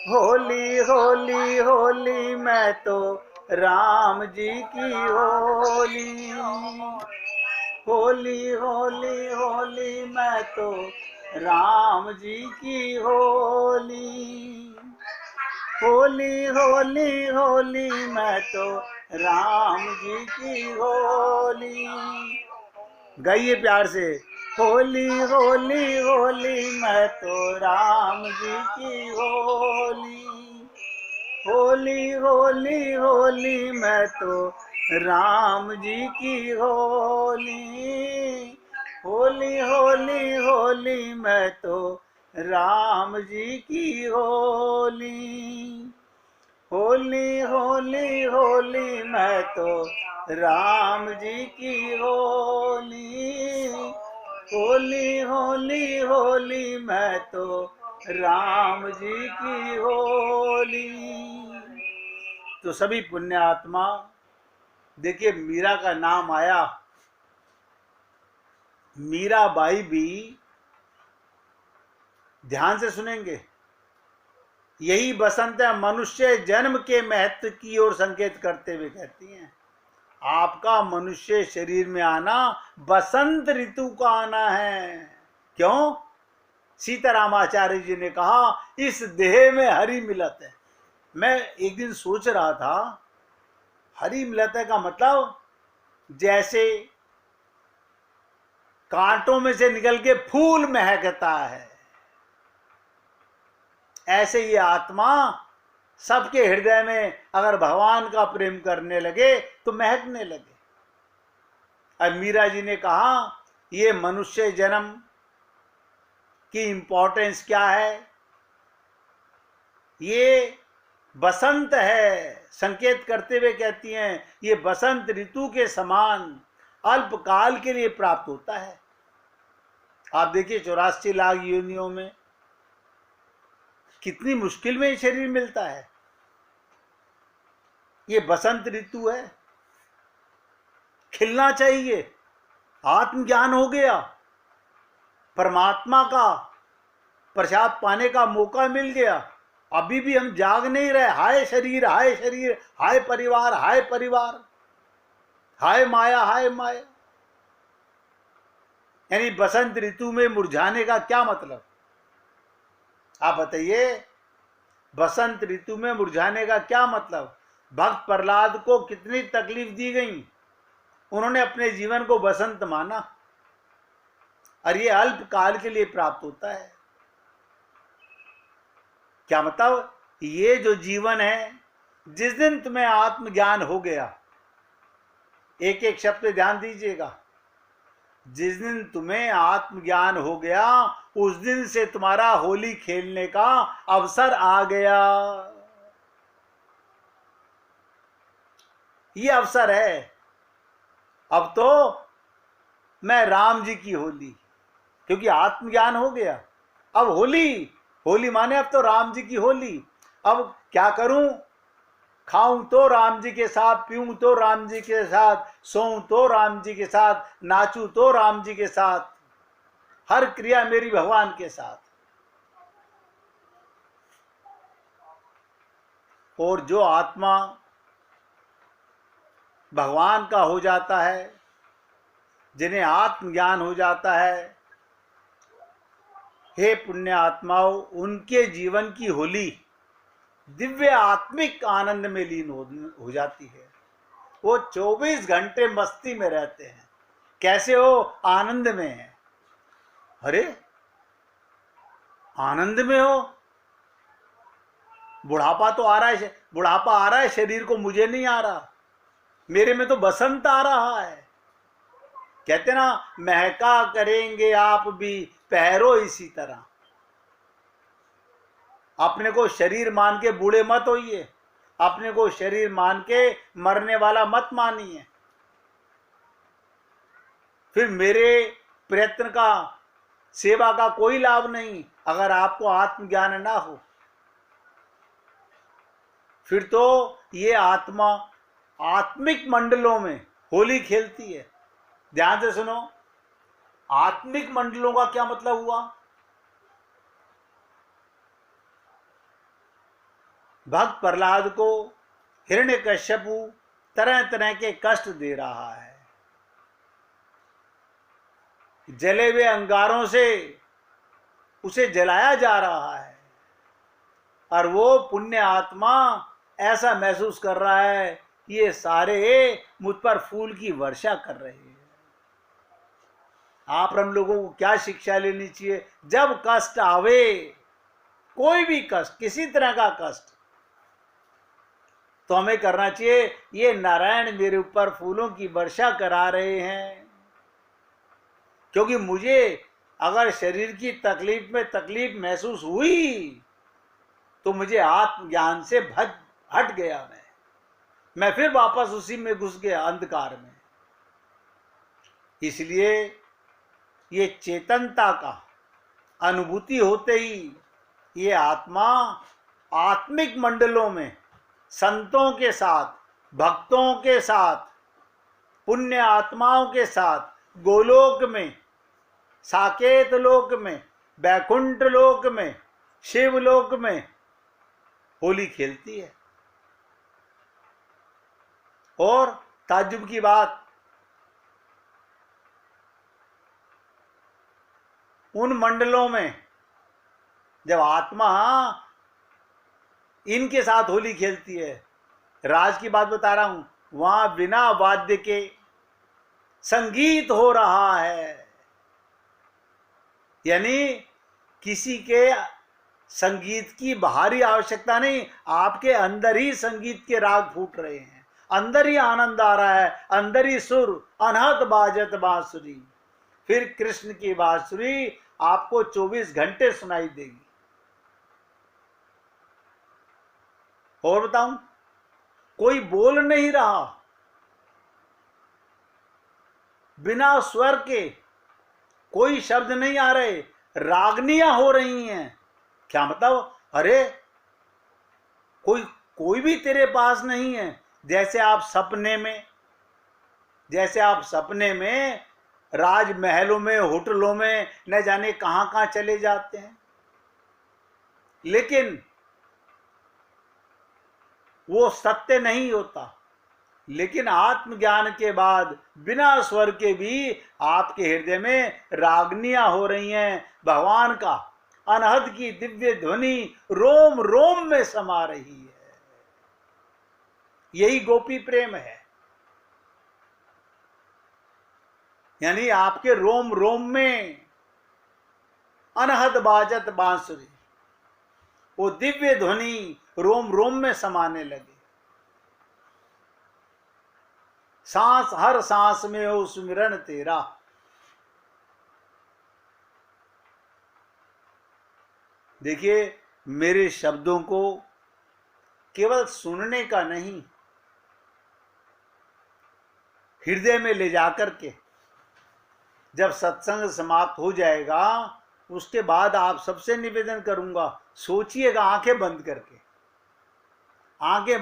होली होली होली मैं तो राम जी की होली। होली होली होली मैं तो राम जी की होली। होली होली होली मैं तो राम जी की होली। गाइए प्यार से। होली होली होली मैं तो राम जी की होली। होली होली होली मैं तो राम जी की होली। होली होली होली मैं तो राम जी की होली। होली होली होली मैं तो राम जी की होली। होली होली होली मैं तो राम जी की होली। तो सभी पुण्य आत्मा, देखिए मीरा का नाम आया। मीराबाई भी, ध्यान से सुनेंगे, यही बसंत है मनुष्य जन्म के महत्व की ओर संकेत करते हुए कहती हैं, आपका मनुष्य शरीर में आना बसंत ऋतु का आना है। क्यों? सीतारामाचार्य जी ने कहा इस देह में हरि मिलत है। मैं एक दिन सोच रहा था, हरि मिलत है का मतलब जैसे कांटों में से निकल के फूल महकता है, ऐसे ये आत्मा सबके हृदय में अगर भगवान का प्रेम करने लगे तो महकने लगे। अब मीरा जी ने कहा ये मनुष्य जन्म की इंपॉर्टेंस क्या है, ये बसंत है, संकेत करते हुए कहती हैं ये बसंत ऋतु के समान अल्पकाल के लिए प्राप्त होता है। आप देखिए 84 लाख योनियों में कितनी मुश्किल में ये शरीर मिलता है। ये बसंत ऋतु है, खिलना चाहिए, आत्मज्ञान हो गया, परमात्मा का प्रसाद पाने का मौका मिल गया। अभी भी हम जाग नहीं रहे, हाय शरीर हाय शरीर, हाय परिवार हाय परिवार, हाय माया हाय माया। यानी बसंत ऋतु में मुरझाने का क्या मतलब, आप बताइए। बसंत ऋतु में मुरझाने का क्या मतलब। भक्त प्रहलाद को कितनी तकलीफ दी गई, उन्होंने अपने जीवन को बसंत माना, और ये अल्प काल के लिए प्राप्त होता है। क्या मतलब, ये जो जीवन है, जिस दिन तुम्हें आत्मज्ञान हो गया, एक एक शब्द पे ध्यान दीजिएगा, जिस दिन तुम्हें आत्मज्ञान हो गया उस दिन से तुम्हारा होली खेलने का अवसर आ गया। ये अवसर है। अब तो मैं राम जी की होली, क्योंकि आत्मज्ञान हो गया। अब होली, होली माने अब तो राम जी की होली। अब क्या करूं, खाऊं तो राम जी के साथ, पीऊं तो राम जी के साथ, सोऊं तो राम जी के साथ, नाचूं तो राम जी के साथ, हर क्रिया मेरी भगवान के साथ। और जो आत्मा भगवान का हो जाता है, जिन्हें आत्मज्ञान हो जाता है, हे पुण्य आत्माओं, उनके जीवन की होली दिव्य आत्मिक आनंद में लीन हो जाती है। वो 24 घंटे मस्ती में रहते हैं। कैसे हो? आनंद में है। अरे आनंद में हो, बुढ़ापा तो आ रहा है, बुढ़ापा आ रहा है शरीर को, मुझे नहीं आ रहा, मेरे में तो बसंत आ रहा है। कहते ना, महका करेंगे आप भी पहरो इसी तरह। अपने को शरीर मान के बूढ़े मत होइए, अपने को शरीर मान के मरने वाला मत मानिए। फिर मेरे प्रयत्न का, सेवा का कोई लाभ नहीं अगर आपको आत्मज्ञान ना हो। फिर तो ये आत्मा आत्मिक मंडलों में होली खेलती है। ध्यान से सुनो, आत्मिक मंडलों का क्या मतलब हुआ। भक्त प्रहलाद को हिरण्यकश्यपु तरह तरह के कष्ट दे रहा है, जले हुए अंगारों से उसे जलाया जा रहा है, और वो पुण्य आत्मा ऐसा महसूस कर रहा है कि ये सारे मुझ पर फूल की वर्षा कर रहे हैं। आप हम लोगों को क्या शिक्षा लेनी चाहिए? जब कष्ट आवे, कोई भी कष्ट, किसी तरह का कष्ट, तो हमें करना चाहिए, ये नारायण मेरे ऊपर फूलों की वर्षा करा रहे हैं, क्योंकि मुझे अगर शरीर की तकलीफ में तकलीफ महसूस हुई तो मुझे आत्मज्ञान से हट गया, मैं फिर वापस उसी में घुस गया, अंधकार में। इसलिए ये चेतनता का अनुभूति होते ही ये आत्मा आत्मिक मंडलों में संतों के साथ, भक्तों के साथ, पुण्य आत्माओं के साथ, गोलोक में, साकेत लोक में, बैकुंठ लोक में, शिवलोक में होली खेलती है। और ताज्जुब की बात, उन मंडलों में जब आत्मा इनके साथ होली खेलती है, राज की बात बता रहा हूं, वहां बिना वाद्य के संगीत हो रहा है, यानी किसी के संगीत की बाहरी आवश्यकता नहीं, आपके अंदर ही संगीत के राग फूट रहे हैं, अंदर ही आनंद आ रहा है, अंदर ही सुर, अनहद बाजत बांसुरी। फिर कृष्ण की बांसुरी आपको 24 घंटे सुनाई देगी। और बताऊं, कोई बोल नहीं रहा, बिना स्वर के कोई शब्द नहीं आ रहे, रागनियां हो रही हैं। क्या मतलब? अरे कोई भी तेरे पास नहीं है, जैसे आप सपने में राजमहलों में, होटलों में न जाने कहां कहां चले जाते हैं, लेकिन वो सत्य नहीं होता। लेकिन आत्मज्ञान के बाद बिना स्वर के भी आपके हृदय में रागनियां हो रही हैं, भगवान का अनहद की दिव्य ध्वनि रोम रोम में समा रही है। यही गोपी प्रेम है, यानी आपके रोम रोम में अनहद बाजत बांसुरी, वो दिव्य ध्वनि रोम रोम में समाने लगे। सांस हर सांस में हो सुमिरन तेरा। देखिए, मेरे शब्दों को केवल सुनने का नहीं, हृदय में ले जाकर के जब सत्संग समाप्त हो जाएगा, उसके बाद आप सबसे निवेदन करूंगा, सोचिएगा आंखें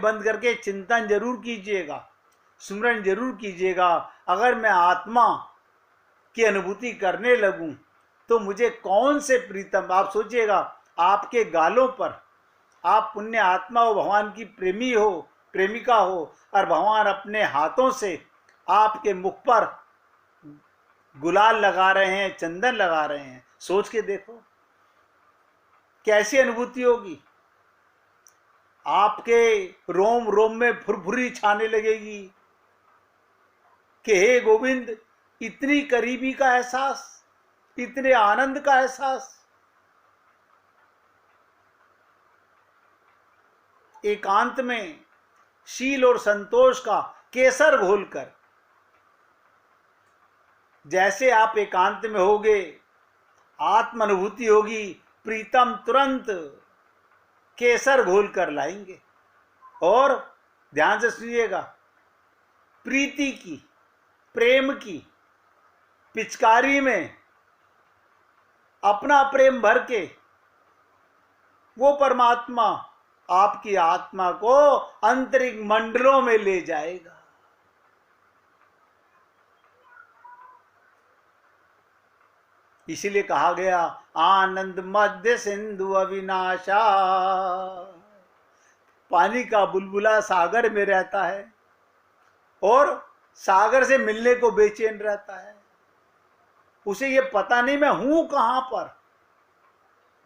बंद करके चिंतन जरूर कीजिएगा, सुमरन जरूर कीजिएगा। अगर मैं आत्मा की अनुभूति करने लगूं तो मुझे कौन से प्रीतम, आप सोचिएगा, आपके गालों पर आप पुण्य आत्मा हो, भगवान की प्रेमी हो, प्रेमिका हो, और भगवान अपने हाथों से आपके मुख पर गुलाल लगा रहे हैं, चंदन लगा रहे हैं। सोच के देखो कैसी अनुभूति होगी। आपके रोम रोम में फुरफुरी छाने लगेगी कि हे गोविंद, इतनी करीबी का एहसास, इतने आनंद का एहसास। एकांत में शील और संतोष का केसर घोलकर, जैसे आप एकांत में होगे, आत्म अनुभूति होगी, प्रीतम तुरंत केसर घोल कर लाएंगे। और ध्यान से सुनिएगा, प्रीति की, प्रेम की पिचकारी में अपना प्रेम भर के वो परमात्मा आपकी आत्मा को अंतरिक्ष मंडलों में ले जाएगा। इसीलिए कहा गया, आनंद मध्य सिंधु अविनाशा, पानी का बुलबुला सागर में रहता है और सागर से मिलने को बेचैन रहता है। उसे ये पता नहीं मैं हूं कहां पर।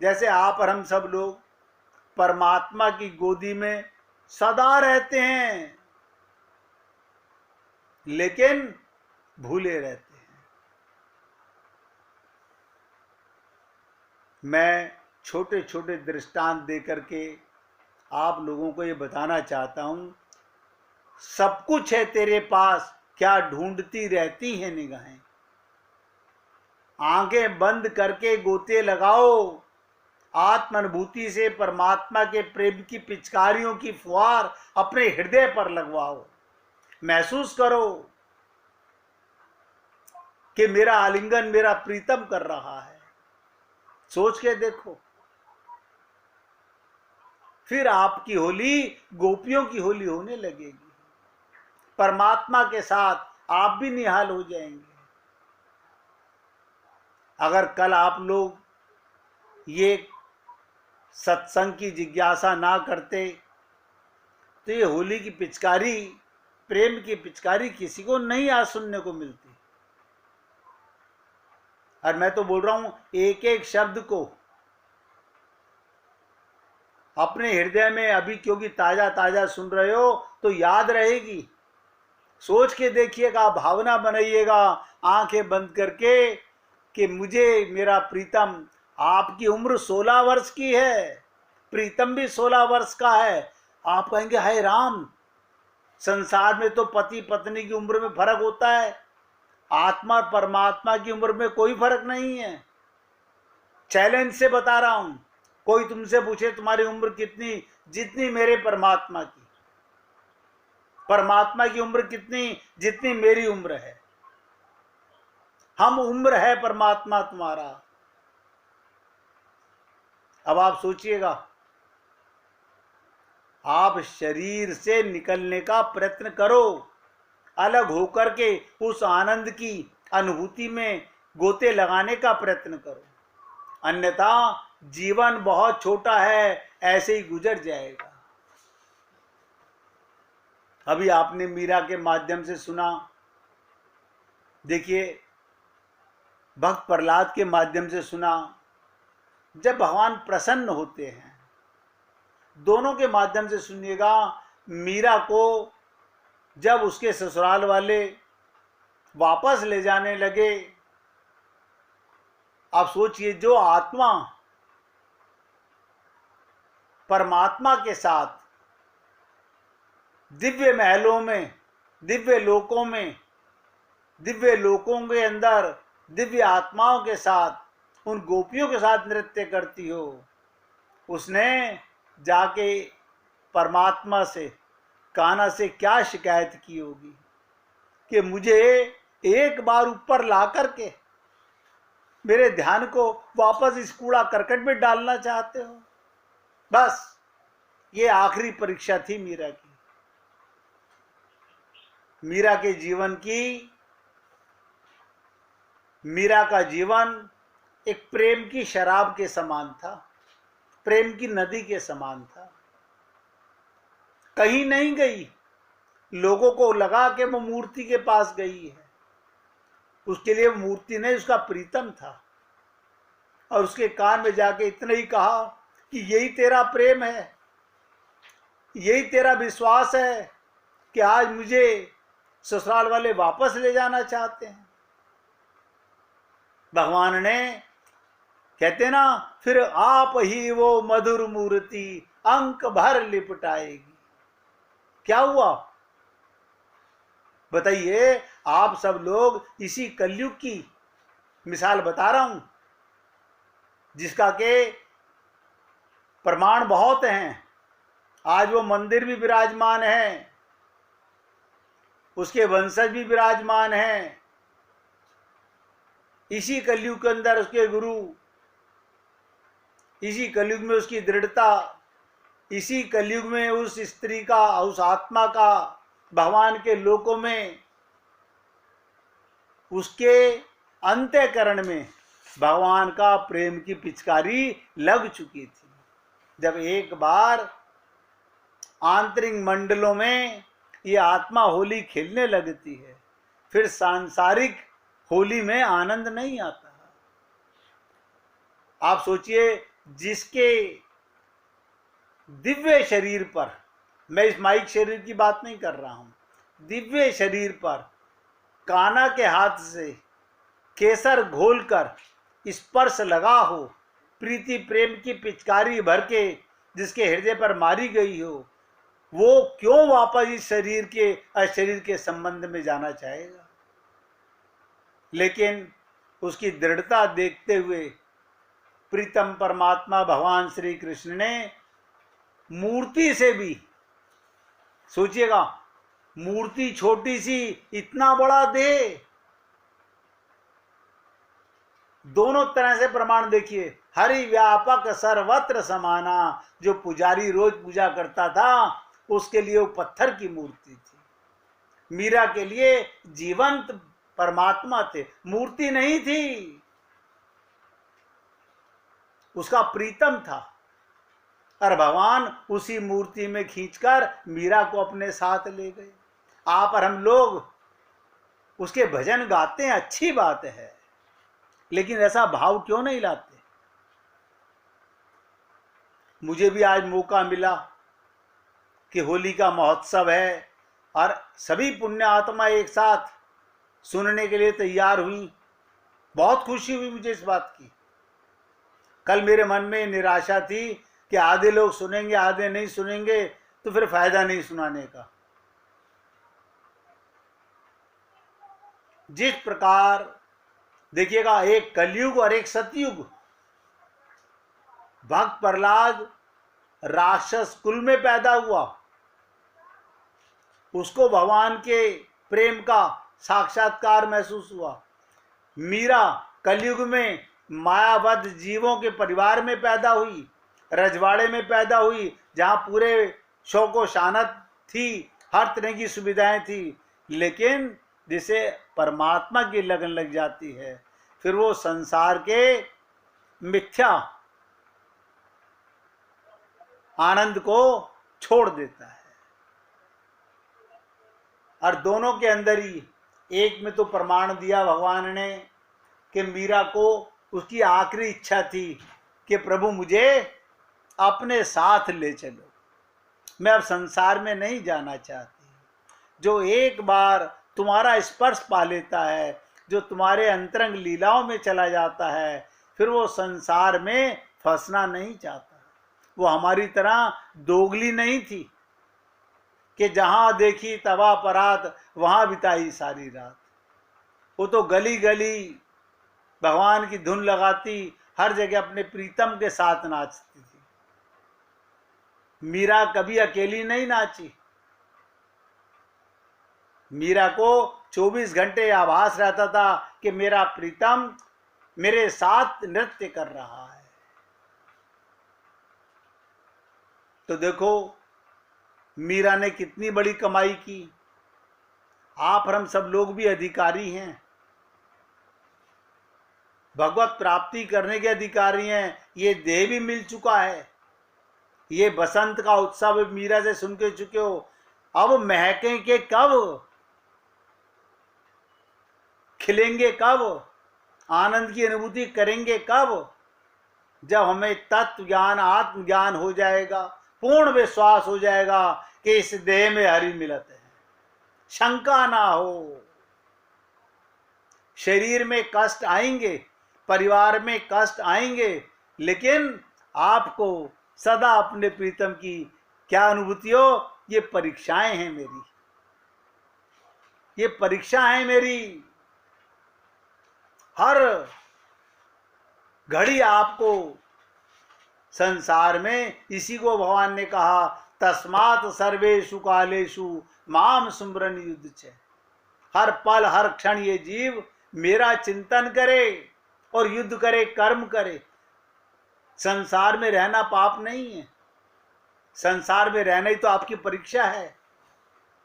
जैसे आप और हम सब लोग परमात्मा की गोदी में सदा रहते हैं, लेकिन भूले रहते हैं। मैं छोटे छोटे दृष्टांत देकर के आप लोगों को ये बताना चाहता हूं, सब कुछ है तेरे पास, क्या ढूंढती रहती हैं निगाहें। आंखें बंद करके गोते लगाओ, आत्मानुभूति से परमात्मा के प्रेम की पिचकारियों की फुहार अपने हृदय पर लगवाओ। महसूस करो कि मेरा आलिंगन मेरा प्रीतम कर रहा है। सोच के देखो, फिर आपकी होली गोपियों की होली होने लगेगी। परमात्मा के साथ आप भी निहाल हो जाएंगे। अगर कल आप लोग ये सत्संग की जिज्ञासा ना करते तो ये होली की पिचकारी, प्रेम की पिचकारी किसी को नहीं आज सुनने को मिलती। और मैं तो बोल रहा हूं, एक एक शब्द को अपने हृदय में अभी, क्योंकि ताजा ताजा सुन रहे हो तो याद रहेगी। सोच के देखिएगा, भावना बनाइएगा आंखें बंद करके कि मुझे मेरा प्रीतम, आपकी उम्र 16 वर्ष की है, प्रीतम भी 16 वर्ष का है। आप कहेंगे हाय राम, संसार में तो पति पत्नी की उम्र में फर्क होता है, आत्मा और परमात्मा की उम्र में कोई फर्क नहीं है। चैलेंज से बता रहा हूं, कोई तुमसे पूछे तुम्हारी उम्र कितनी, जितनी मेरे परमात्मा की, परमात्मा की उम्र कितनी, जितनी मेरी उम्र है। हम उम्र है परमात्मा तुम्हारा। अब आप सोचिएगा, आप शरीर से निकलने का प्रयत्न करो, अलग होकर के उस आनंद की अनुभूति में गोते लगाने का प्रयत्न करो, अन्यथा जीवन बहुत छोटा है, ऐसे ही गुजर जाएगा। अभी आपने मीरा के माध्यम से सुना, देखिए भक्त प्रहलाद के माध्यम से सुना। जब भगवान प्रसन्न होते हैं, दोनों के माध्यम से सुनिएगा। मीरा को जब उसके ससुराल वाले वापस ले जाने लगे, आप सोचिए, जो आत्मा परमात्मा के साथ दिव्य महलों में, दिव्य लोकों में, दिव्य लोकों के अंदर दिव्य आत्माओं के साथ, उन गोपियों के साथ नृत्य करती हो, उसने जाके परमात्मा से, कान्हा से क्या शिकायत की होगी कि मुझे एक बार ऊपर ला करके मेरे ध्यान को वापस इस कूड़ा करकट में डालना चाहते हो। बस ये आखिरी परीक्षा थी मीरा की। मीरा के जीवन की, मीरा का जीवन एक प्रेम की शराब के समान था, प्रेम की नदी के समान था। कहीं नहीं गई, लोगों को लगा कि वो मूर्ति के पास गई है। उसके लिए मूर्ति नहीं, उसका प्रीतम था। और उसके कान में जाके इतना ही कहा कि यही तेरा प्रेम है, यही तेरा विश्वास है कि आज मुझे ससुराल वाले वापस ले जाना चाहते हैं। भगवान ने, कहते ना, फिर आप ही वो मधुर मूर्ति अंक भर लिपटाएगी। क्या हुआ बताइए? आप सब लोग इसी कलयुग की मिसाल बता रहा हूं, जिसका के प्रमाण बहुत हैं। आज वो मंदिर भी विराजमान है, उसके वंशज भी विराजमान हैं। इसी कलयुग के अंदर उसके गुरु, इसी कलयुग में उसकी दृढ़ता, इसी कलयुग में उस स्त्री का, उस आत्मा का भगवान के लोकों में, उसके अंतःकरण में भगवान का प्रेम की पिचकारी लग चुकी थी। जब एक बार आंतरिक मंडलों में ये आत्मा होली खेलने लगती है, फिर सांसारिक होली में आनंद नहीं आता। आप सोचिए, जिसके दिव्य शरीर पर, मैं इस माइक शरीर की बात नहीं कर रहा हूं, दिव्य शरीर पर कान्हा के हाथ से केसर घोलकर स्पर्श लगा हो, प्रीति प्रेम की पिचकारी भर के जिसके हृदय पर मारी गई हो, वो क्यों वापस इस शरीर के अशरीर के संबंध में जाना चाहेगा? लेकिन उसकी दृढ़ता देखते हुए प्रीतम परमात्मा भगवान श्री कृष्ण ने मूर्ति से भी, सोचिएगा, मूर्ति छोटी सी, इतना बड़ा देह, दोनों तरह से प्रमाण देखिए। हरि व्यापक सर्वत्र समाना, जो पुजारी रोज पूजा करता था उसके लिए वो पत्थर की मूर्ति थी। मीरा के लिए जीवंत परमात्मा थे, मूर्ति नहीं थी, उसका प्रीतम था। और भगवान उसी मूर्ति में खींचकर मीरा को अपने साथ ले गए। आप और हम लोग उसके भजन गाते हैं, अच्छी बात है, लेकिन ऐसा भाव क्यों नहीं लाते? मुझे भी आज मौका मिला कि होली का महोत्सव है और सभी पुण्य आत्मा एक साथ सुनने के लिए तैयार हुई। बहुत खुशी हुई मुझे इस बात की। कल मेरे मन में निराशा थी कि आधे लोग सुनेंगे, आधे नहीं सुनेंगे, तो फिर फायदा नहीं सुनाने का। जिस प्रकार देखिएगा, एक कलयुग और एक सतयुग। भक्त प्रहलाद राक्षस कुल में पैदा हुआ, उसको भगवान के प्रेम का साक्षात्कार महसूस हुआ। मीरा कलयुग में मायाबद्ध जीवों के परिवार में पैदा हुई, रजवाड़े में पैदा हुई, जहां पूरे शौको शानत थी, हर तरह की सुविधाएं थी, लेकिन जिसे परमात्मा की लगन लग जाती है, फिर वो संसार के मिथ्या आनंद को छोड़ देता है। और दोनों के अंदर ही, एक में तो प्रमाण दिया भगवान ने कि मीरा को उसकी आखिरी इच्छा थी कि प्रभु मुझे अपने साथ ले चलो, मैं अब संसार में नहीं जाना चाहती। जो एक बार तुम्हारा स्पर्श पा लेता है, जो तुम्हारे अंतरंग लीलाओं में चला जाता है, फिर वो संसार में फंसना नहीं चाहता। वो हमारी तरह दोगली नहीं थी कि जहां देखी तवा परात वहां बिताई सारी रात। वो तो गली गली भगवान की धुन लगाती, हर जगह अपने प्रीतम के साथ नाचती थी। मीरा कभी अकेली नहीं नाची। मीरा को 24 घंटे आभास रहता था कि मेरा प्रीतम मेरे साथ नृत्य कर रहा है। तो देखो मीरा ने कितनी बड़ी कमाई की। आप और हम सब लोग भी अधिकारी हैं, भगवत प्राप्ति करने के अधिकारी हैं। ये देह भी मिल चुका है, ये बसंत का उत्सव मीरा से सुन के चुके हो। अब महकेंगे कब, खिलेंगे कब, आनंद की अनुभूति करेंगे कब? जब हमें तत्व ज्ञान, आत्मज्ञान हो जाएगा, पूर्ण विश्वास हो जाएगा कि इस देह में हरि मिलत है, शंका ना हो। शरीर में कष्ट आएंगे, परिवार में कष्ट आएंगे, लेकिन आपको सदा अपने प्रीतम की क्या अनुभूति हो? ये परीक्षाएं हैं मेरी, ये परीक्षा है मेरी। हर घड़ी आपको संसार में, इसी को भगवान ने कहा, तस्मात् सर्वेषु कालेषु माम सुमरन युद्ध च। हर पल हर क्षण ये जीव मेरा चिंतन करे और युद्ध करे, कर्म करे। संसार में रहना पाप नहीं है, संसार में रहना ही तो आपकी परीक्षा है,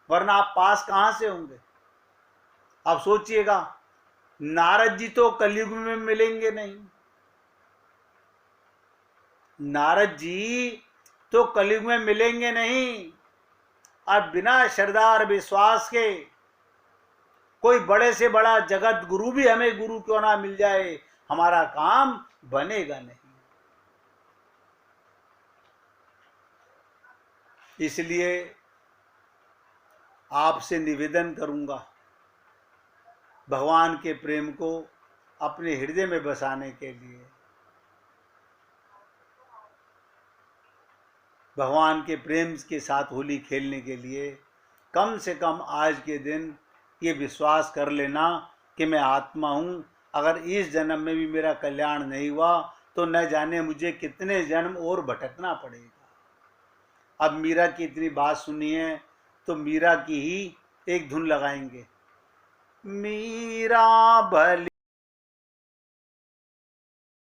वरना आप पास कहां से होंगे? आप सोचिएगा, नारद जी तो कलयुग में मिलेंगे नहीं, नारद जी तो कलयुग में मिलेंगे नहीं, और बिना श्रद्धा और विश्वास के कोई बड़े से बड़ा जगत गुरु भी हमें गुरु क्यों ना मिल जाए, हमारा काम बनेगा नहीं। इसलिए आपसे निवेदन करूंगा, भगवान के प्रेम को अपने हृदय में बसाने के लिए, भगवान के प्रेम के साथ होली खेलने के लिए कम से कम आज के दिन ये विश्वास कर लेना कि मैं आत्मा हूँ। अगर इस जन्म में भी मेरा कल्याण नहीं हुआ तो न जाने मुझे कितने जन्म और भटकना पड़ेगा। अब मीरा की इतनी बात सुनी है तो मीरा की ही एक धुन लगाएंगे। मीरा भली